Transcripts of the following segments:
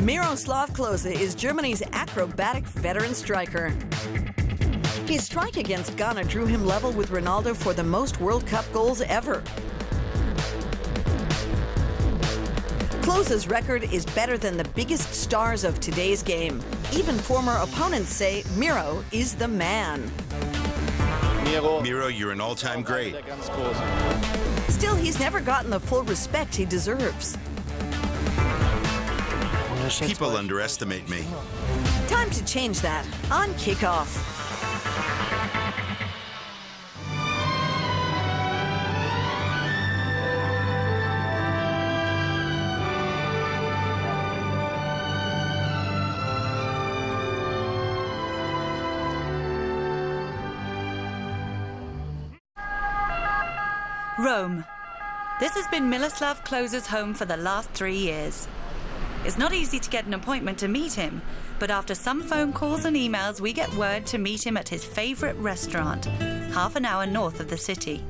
Miroslav Klose is Germany's acrobatic veteran striker. His strike against Ghana drew him level with Ronaldo for the most World Cup goals ever. Klose's record is better than the biggest stars of today's game. Even former opponents say Miro is the man. Miro, you're an all-time great. Still, he's never gotten the full respect he deserves. People underestimate me. Time to change that on Kickoff. Rome. This has been Miroslav Klose's home for the last 3 years. It's not easy to get an appointment to meet him, but after some phone calls and emails, we get word to meet him at his favorite restaurant, half an hour north of the city.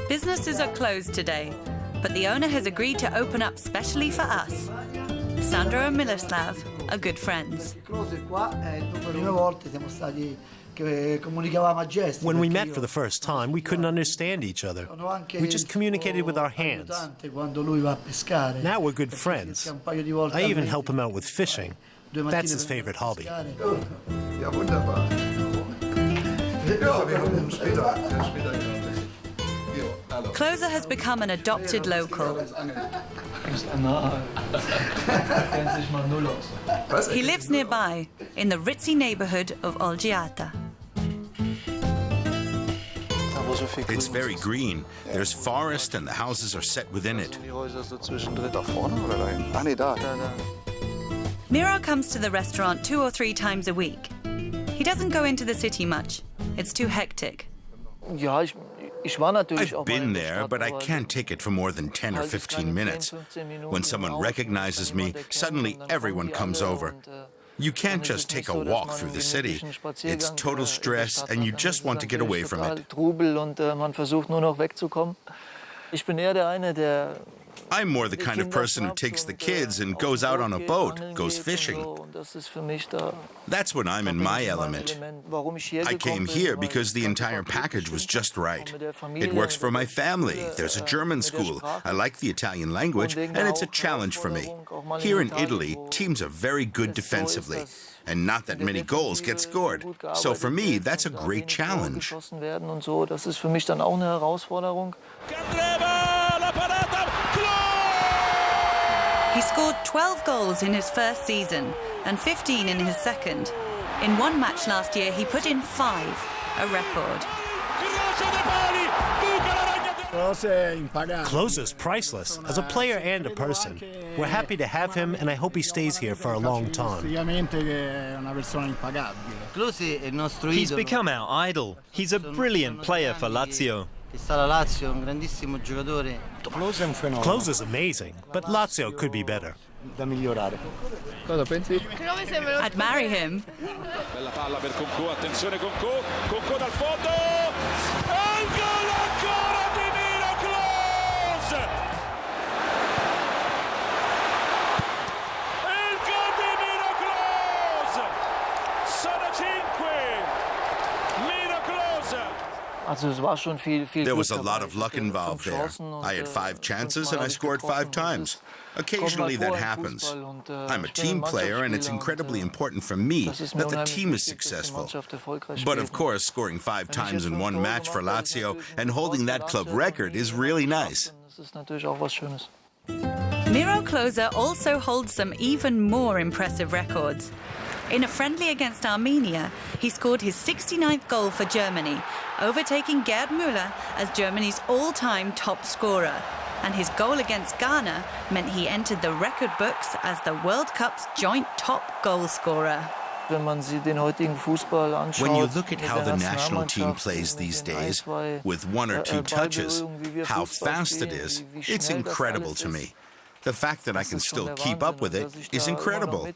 Businesses are closed today, but the owner has agreed to open up specially for us. Sandro and Miroslav are good friends. When we met for the first time, we couldn't understand each other. We just communicated with our hands. Now we're good friends. I even help him out with fishing. That's his favorite hobby. Klose has become an adopted local. He lives nearby, in the ritzy neighborhood of Olgiata. It's very green. There's forest and the houses are set within it. Miro comes to the restaurant 2 or 3 times a week. He doesn't go into the city much. It's too hectic. I've been there, but I can't take it for more than 10 or 15 minutes. When someone recognizes me, suddenly everyone comes over. You can't just take a walk through the city. It's total stress, and you just want to get away from it. I'm more the kind of person who takes the kids and goes out on a boat, goes fishing. That's when I'm in my element. I came here because the entire package was just right. It works for my family. There's a German school. I like the Italian language, and it's a challenge for me. Here in Italy, teams are very good defensively, and not that many goals get scored. So for me, that's a great challenge. He scored 12 goals in his first season and 15 in his second. In one match last year, he put in 5, a record. Klose is priceless, as a player and a person. We're happy to have him, and I hope he stays here for a long time. He's become our idol. He's a brilliant player for Lazio. Klose is amazing, but Lazio could be better. I'd marry him. There was a lot of luck involved there. I had 5 chances and I scored 5 times. Occasionally that happens. I'm a team player and it's incredibly important for me that the team is successful. But of course, scoring 5 times in one match for Lazio and holding that club record is really nice. Miro Klose also holds some even more impressive records. In a friendly against Armenia, he scored his 69th goal for Germany, overtaking Gerd Müller as Germany's all-time top scorer. And his goal against Ghana meant he entered the record books as the World Cup's joint top goal scorer. When you look at how the national team plays these days, with 1 or 2 touches, how fast it is, it's incredible to me. The fact that I can still keep up with it is incredible.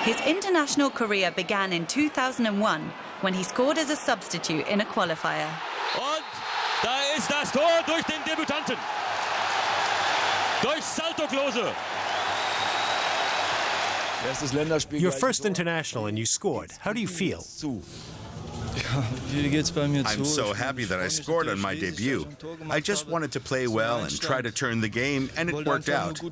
His international career began in 2001 when he scored as a substitute in a qualifier. Und da ist das Tor durch den Debütanten. Durch Salto Klose. Your first international and you scored. How do you feel? I'm so happy that I scored on my debut. I just wanted to play well and try to turn the game, and it worked out. To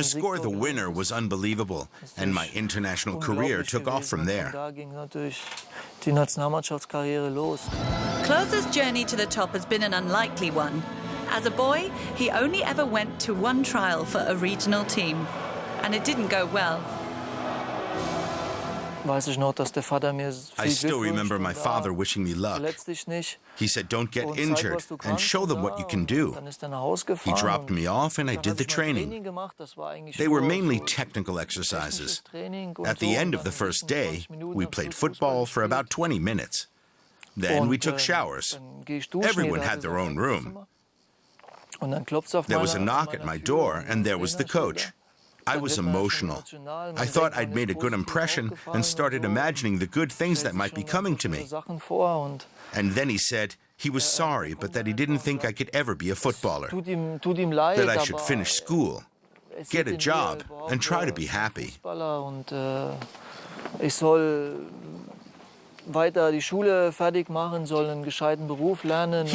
score the winner was unbelievable, and my international career took off from there. Klose's journey to the top has been an unlikely one. As a boy, he only ever went to one trial for a regional team, and it didn't go well. I still remember my father wishing me luck. He said, "Don't get injured and show them what you can do." He dropped me off and I did the training. They were mainly technical exercises. At the end of the first day, we played football for about 20 minutes. Then we took showers. Everyone had their own room. There was a knock at my door and there was the coach. I was emotional. I thought I'd made a good impression and started imagining the good things that might be coming to me. And then he said he was sorry, but that he didn't think I could ever be a footballer. That I should finish school, get a job, and try to be happy. He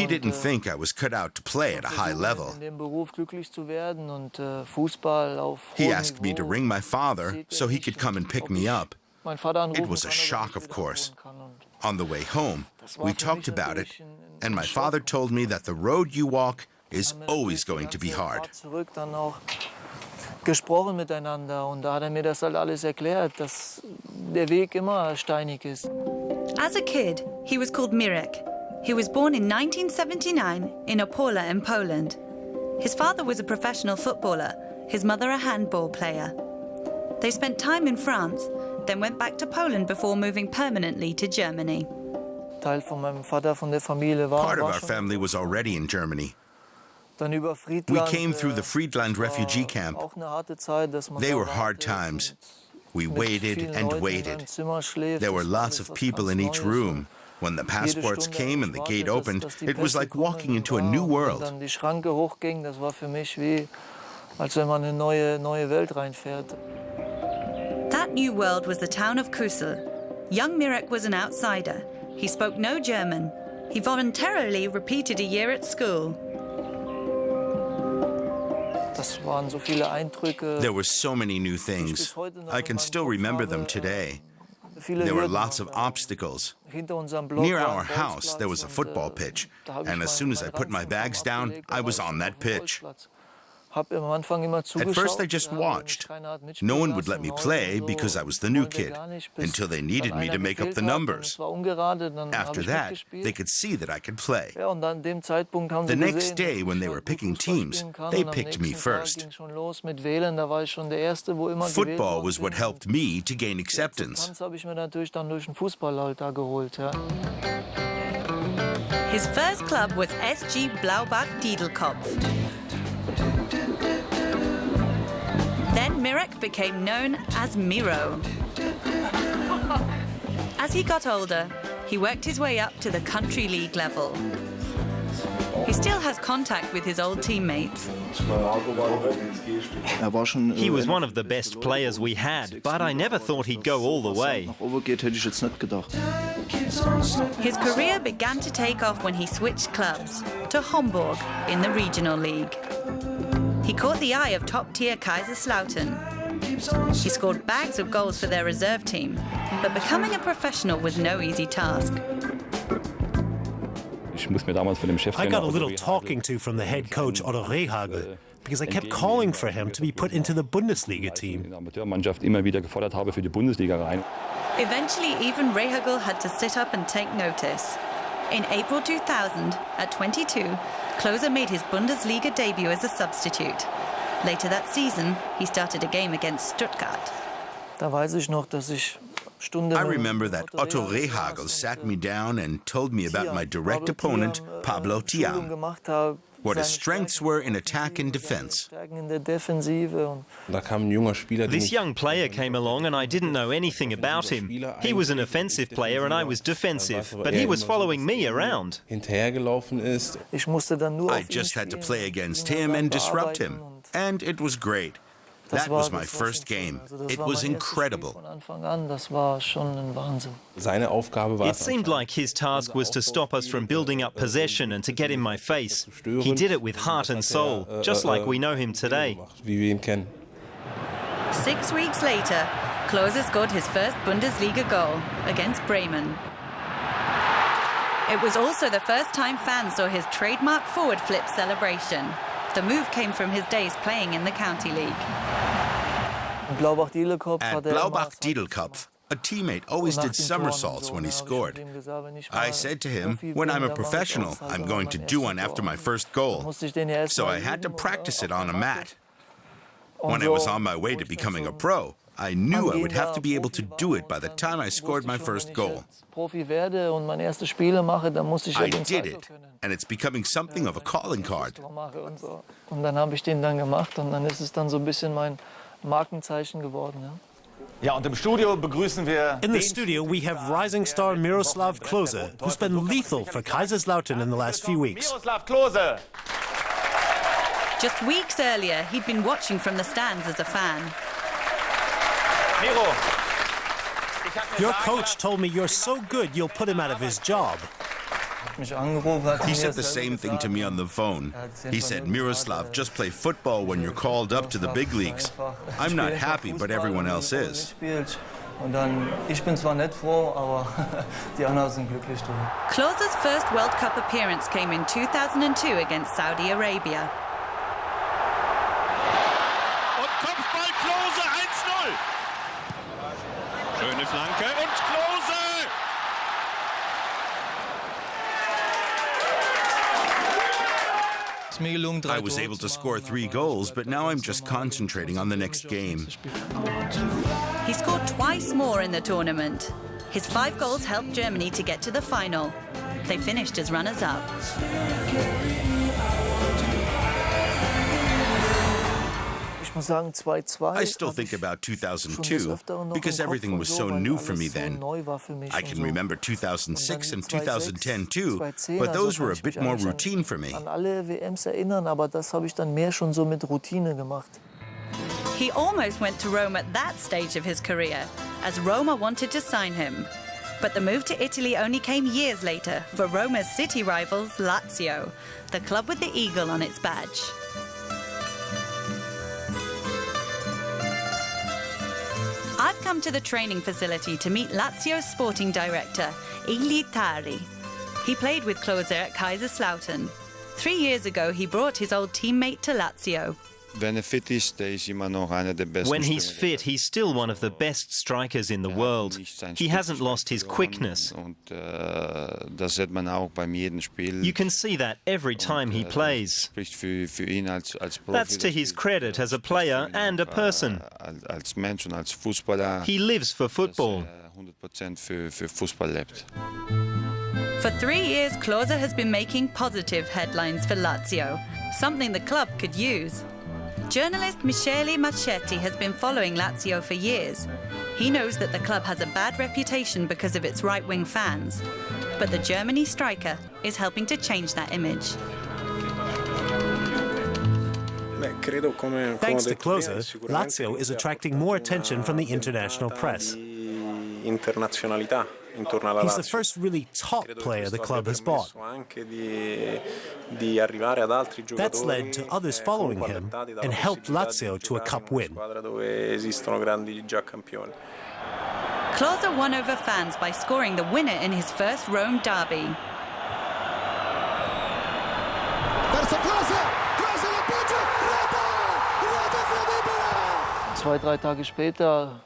didn't think I was cut out to play at a high level. He asked me to ring my father so he could come and pick me up. It was a shock, of course. On the way home, we talked about it, and my father told me that the road you walk is always going to be hard. Gesprochen miteinander und da hat mir das halt alles erklärt, dass der Weg immer steinig ist. As a kid, he was called Mirek. He was born in 1979 in Opola in Poland. His father was a professional footballer, his mother a handball player. They spent time in France, then went back to Poland before moving permanently to Germany. Teil von meinem Vater, von der Familie war. Part of our family was already in Germany. We came through the Friedland refugee camp. They were hard times. We waited and waited. There were lots of people in each room. When the passports came and the gate opened, it was like walking into a new world. That new world was the town of Kusel. Young Mirek was an outsider. He spoke no German. He voluntarily repeated a year at school. There were so many new things. I can still remember them today. There were lots of obstacles. Near our house, there was a football pitch, and as soon as I put my bags down, I was on that pitch. At first, I just watched. No one would let me play because I was the new kid, until they needed me to make up the numbers. After that, they could see that I could play. The next day, when they were picking teams, they picked me first. Football was what helped me to gain acceptance. His first club was SG Blaubach-Diedelkopf. Then Mirek became known as Miro. As he got older, he worked his way up to the country league level. He still has contact with his old teammates. He was one of the best players we had, but I never thought he'd go all the way. His career began to take off when he switched clubs to Homburg in the regional league. He caught the eye of top-tier Kaiserslautern. He scored bags of goals for their reserve team, but becoming a professional was no easy task. I got a little talking to from the head coach Otto Rehagel because I kept calling for him to be put into the Bundesliga team. Eventually, even Rehagel had to sit up and take notice. In April 2000, at 22, Klose made his Bundesliga debut as a substitute. Later that season, he started a game against Stuttgart. I remember that Otto Rehagel sat me down and told me about my direct opponent, Pablo Thiam. what his strengths were in attack and defense. This young player came along and I didn't know anything about him. He was an offensive player and I was defensive, but he was following me around. I just had to play against him and disrupt him, and it was great. That was my first game. It was incredible. It seemed like his task was to stop us from building up possession and to get in my face. He did it with heart and soul, just like we know him today. 6 weeks later, Klose scored his first Bundesliga goal against Bremen. It was also the first time fans saw his trademark forward flip celebration. The move came from his days playing in the county league. At Blaubach-Diedelkopf, a teammate always did somersaults when he scored. I said to him, when I'm a professional, I'm going to do one after my first goal. So I had to practice it on a mat. When I was on my way to becoming a pro, I knew I would have to be able to do it by the time I scored my first goal. I did it, and it's becoming something of a calling card. In the studio, we have rising star Miroslav Klose, who's been lethal for Kaiserslautern in the last few weeks. Miroslav Klose. Just weeks earlier, he'd been watching from the stands as a fan. Miro. Your coach told me you're so good you'll put him out of his job. He said the same thing to me on the phone. He said, Miroslav, just play football when you're called up to the big leagues. I'm not happy, but everyone else is. Klose's first World Cup appearance came in 2002 against Saudi Arabia. Und Kopfball Klose 1-0. Schöne Flanke und Klose. I was able to score 3 goals, but now I'm just concentrating on the next game. He scored twice more in the tournament. His 5 goals helped Germany to get to the final. They finished as runners-up. I still think about 2002 because everything was so new for me then. I can remember 2006 and 2010 too, but those were a bit more routine for me. He almost went to Rome at that stage of his career, as Roma wanted to sign him. But the move to Italy only came years later for Roma's city rivals Lazio, the club with the eagle on its badge. I've come to the training facility to meet Lazio's sporting director, Igli Tari. He played with Klose at Kaiserslautern. 3 years ago, he brought his old teammate to Lazio. When he's fit, he's still one of the best strikers in the world. He hasn't lost his quickness. You can see that every time he plays. That's to his credit as a player and a person. He lives for football. For 3 years, Klose has been making positive headlines for Lazio, something the club could use. Journalist Michele Marchetti has been following Lazio for years. He knows that the club has a bad reputation because of its right-wing fans. But the Germany striker is helping to change that image. Thanks to Klose, Lazio is attracting more attention from the international press. He's the first really top player the club has bought. That's led to others following him and helped Lazio to a cup win. Klose won over fans by scoring the winner in his first Rome derby.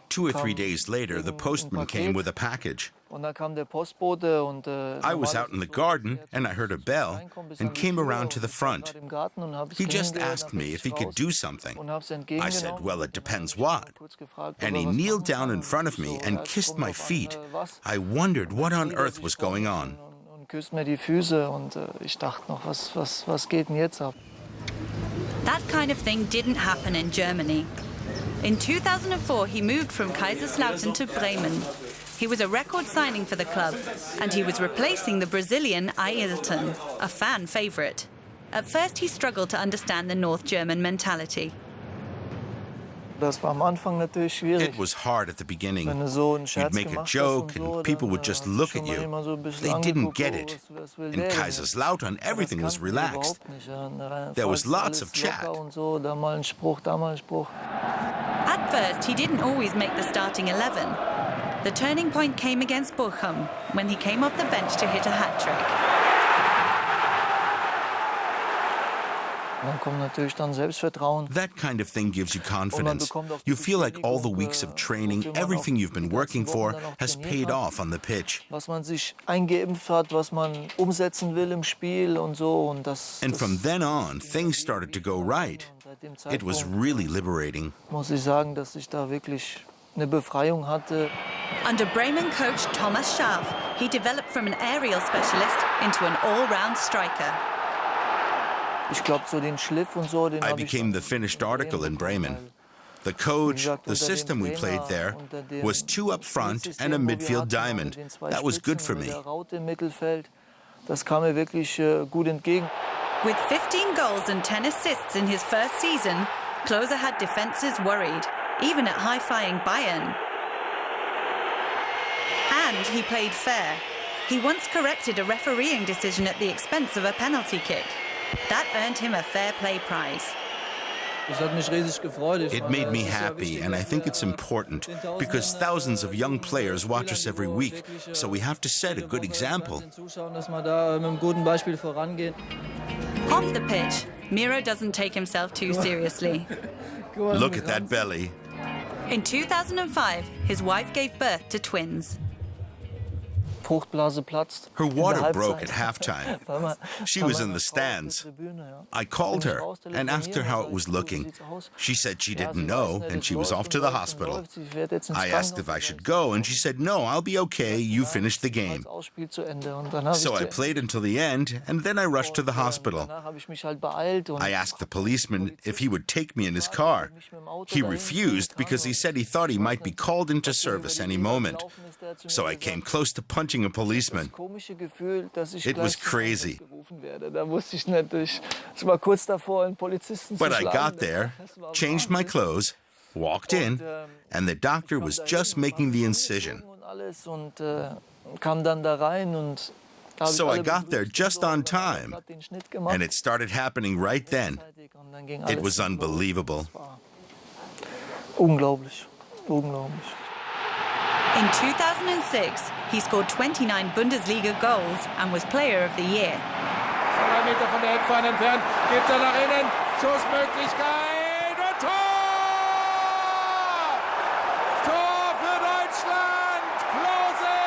2 or 3 days later, the postman came with a package. I was out in the garden and I heard a bell and came around to the front. He just asked me if he could do something. I said, well, it depends what. And he kneeled down in front of me and kissed my feet. I wondered what on earth was going on. küsst mir die Füße und ich dachte noch, was geht denn jetzt ab? That kind of thing didn't happen in Germany. In 2004, he moved from Kaiserslautern to Bremen. He was a record signing for the club, and he was replacing the Brazilian Ailton, a fan favourite. At first, he struggled to understand the North German mentality. Das war am Anfang natürlich schwierig. It was hard at the beginning. Wenn du so einen Scherz You'd make a gemacht joke hast und so, and people would dann, just look schon at mal you. immer so ein bisschen They didn't angeguckt, get oh, it. was will In der denn? Kaiserslautern, everything was Das kannten die relaxed. überhaupt nicht, ja. There was Fast lots alles of chat. locker und so, da mal ein Spruch, da mal ein Spruch. At first, he didn't always make the starting 11. The turning point came against Bochum, when he came off the bench to hit a hat-trick. Dann kommt natürlich dann Selbstvertrauen. That kind of thing gives you confidence. You feel like all the weeks of training, everything you've been working for, has paid off on the pitch. Was man sich eingeimpft hat, was man umsetzen will im Spiel und so. Und And from then on, things started to go right. It was really liberating. Muss ich sagen, dass ich da wirklich eine Befreiung hatte. Under Bremen coach Thomas Schaaf, he developed from an aerial specialist into an all-round striker. Ich glaube, so den Schliff und so, den I habe ich became the finished article in Bremen. The coach, the system we played there, was 2 up front and a midfield diamond. That was good for me. Das kam mir wirklich gut entgegen. With 15 goals and 10 assists in his first season, Klose had defences worried, even at high-flying Bayern. And he played fair. He once corrected a refereeing decision at the expense of a penalty kick. That earned him a fair play prize. It made me happy, and I think it's important, because thousands of young players watch us every week, so we have to set a good example. Off the pitch, Miro doesn't take himself too seriously. Look at that belly. In 2005, his wife gave birth to twins. Fruchtblase platzt. Her water broke at halftime. She was in the stands. I called her and asked her how it was looking. She said she didn't know and she was off to the hospital. I asked if I should go and she said, "No, I'll be okay. You finished the game." So I played until the end and then I rushed to the hospital. I asked the policeman if he would take me in his car. He refused because he said he thought he might be called into service any moment. So I came close to punching a policeman. It was crazy. But I got there, changed my clothes, walked in, and the doctor was just making the incision. So I got there just on time, and it started happening right then. It was unbelievable. Unglaublich. Unglaublich. In 2006, he scored 29 Bundesliga goals and was Player of the Year. 2 Meter von der Eckfahne entfernt, geht er nach innen, Schussmöglichkeit und Tor! Tor für Deutschland, Klose!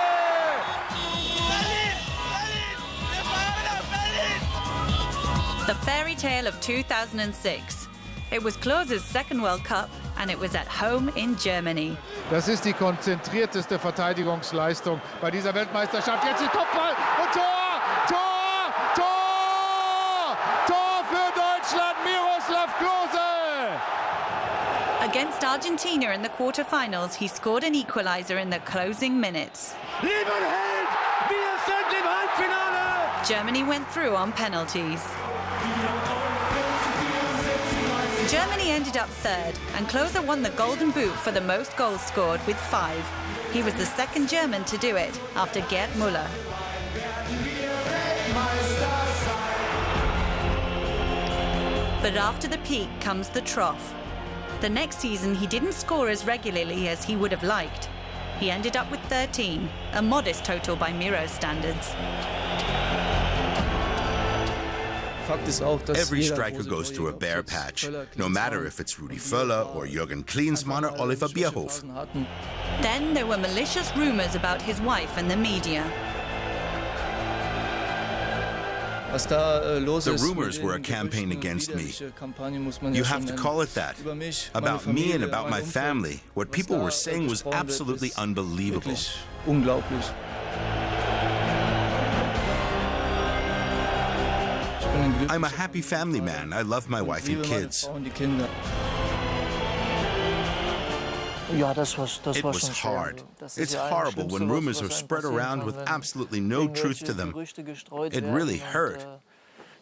The fairy tale of 2006. It was Klose's second World Cup, and it was at home in Germany. Das ist die konzentrierteste Verteidigungsleistung bei dieser Weltmeisterschaft. Jetzt die Kopfball und Tor! Tor! Tor! Tor für Deutschland, Miroslav Klose! Against Argentina in the quarter-finals, he scored an equaliser in the closing minutes. Lieber Held, wir sind im Halbfinale! Germany went through on penalties. Germany ended up third, and Klose won the Golden Boot for the most goals scored with 5. He was the second German to do it, after Gerd Müller. But after the peak comes the trough. The next season, he didn't score as regularly as he would have liked. He ended up with 13, a modest total by Miro's standards. Every striker goes through a bare patch, no matter if it's Rudi Völler or Jürgen Klinsmann or Oliver Bierhoff. Then there were malicious rumors about his wife and the media. The rumors were a campaign against me. You have to call it that. About me and about my family. What people were saying was absolutely unbelievable. I'm a happy family man. I love my wife and kids. It was hard. It's horrible when rumors are spread around with absolutely no truth to them. It really hurt.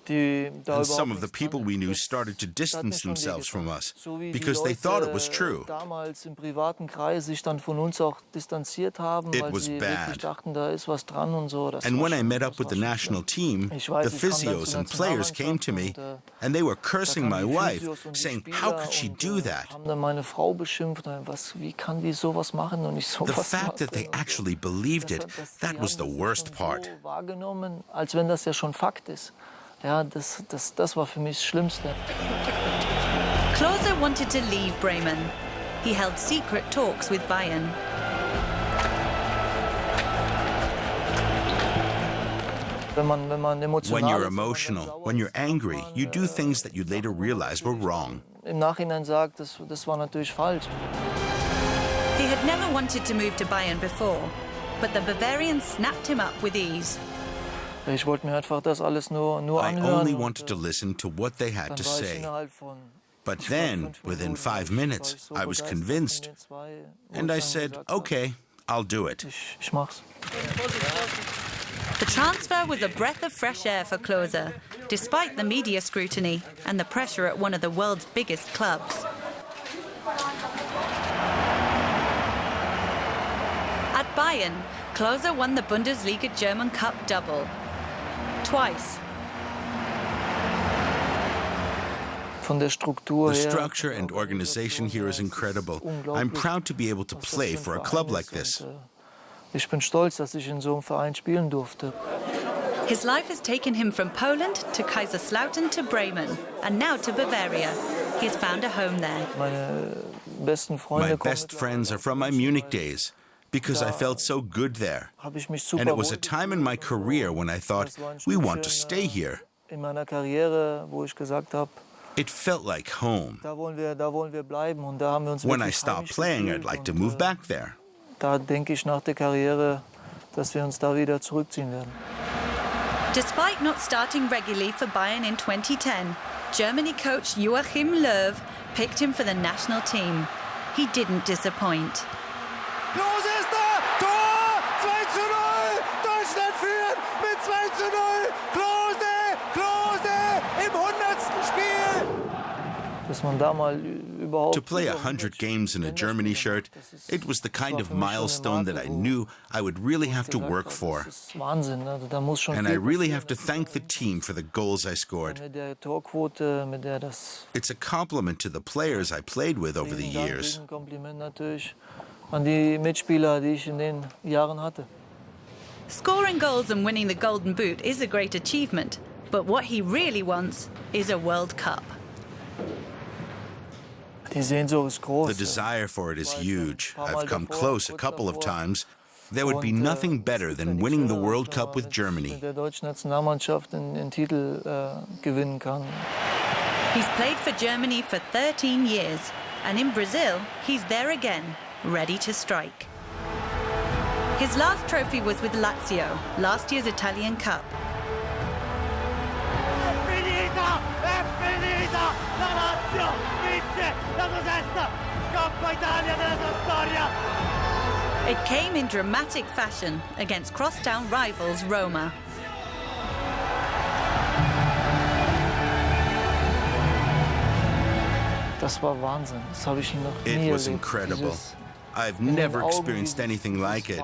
And some of the people we knew started to distance themselves from us because they thought it was true. It was bad. And when I met up with the national team, the physios and players came to me and they were cursing my wife, saying, "How could she do that?" The fact that they actually believed it, that was the worst part. Ja, das war für mich das Schlimmste. Klose wanted to leave Bremen. He held secret talks with Bayern. When you're emotional, when you're angry, you do things that you later realize were wrong. Im Nachhinein sagt, das war natürlich falsch. He had never wanted to move to Bayern before, but the Bavarians snapped him up with ease. Ich wollte mir einfach das alles nur I anhören. only wanted to listen to what they had to say. But then, within 5 minutes, I was convinced. And I said, "Okay, I'll do it." Ich mach's. The transfer was a breath of fresh air for Klose, despite the media scrutiny and the pressure at one of the world's biggest clubs. At Bayern, Klose won the Bundesliga German Cup double. Twice. The structure and organization here is incredible. I'm proud to be able to play for a club like this. Ich bin stolz, dass ich in so einem Verein spielen durfte. His life has taken him from Poland to Kaiserslautern to Bremen, and now to Bavaria. He has found a home there. My best friends are from my Munich days, because I felt so good there. And it was a time in my career when I thought, we want to stay here. It felt like home. When I stopped playing, I'd like to move back there. Da denke ich nach der Karriere, dass wir uns da wieder zurückziehen werden. Despite not starting regularly for Bayern in 2010, Germany coach Joachim Löw picked him for the national team. He didn't disappoint. Klose ist da! Tor! 2:0! Deutschland führt mit 2:0! Klose! Klose! Im 100. Spiel! Dass man da mal überhaupt To play 100 games in a Germany shirt, it was the kind of milestone that I knew I would really have to work for. Wahnsinn, da muss schon And I really have to thank the team for the goals I scored. mit der Torquote, mit der das It's a compliment to the players I played with over the years. Kompliment natürlich an die Mitspieler, die ich in den Jahren hatte. Scoring goals and winning the Golden Boot is a great achievement, but what he really wants is a World Cup. Die Sehnsucht ist groß. The desire for it is huge. I've come close a couple of times. There would be nothing better than winning the World Cup with Germany. Mit der deutschen Nationalmannschaft den Titel gewinnen kann. He's played for Germany for 13 years, and in Brazil, he's there again, ready to strike. His last trophy was with Lazio, last year's Italian Cup. La Lazio vince la sua sesta Coppa Italia della sua storia. It came in dramatic fashion against crosstown rivals Roma. Das war Wahnsinn. Das habe ich noch nie It was erlebt. incredible. I've never experienced anything like it.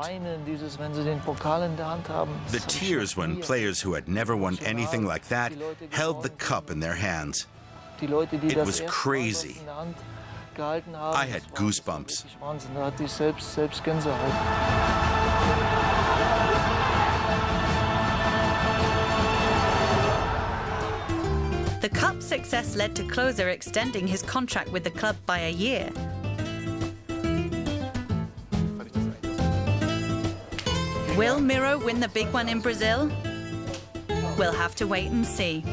Wenn sie den Pokal in der Hand haben. The tears when players who had never won anything like that held the cup in their hands. Die Leute, die It das was erste crazy. Mal in der Hand gehalten haben. I had das war goosebumps. wirklich Wahnsinn. Da hatte ich selbst Gänsehaut. The cup success led to Klose extending his contract with the club by a year. Will Miro win the big one in Brazil? We'll have to wait and see.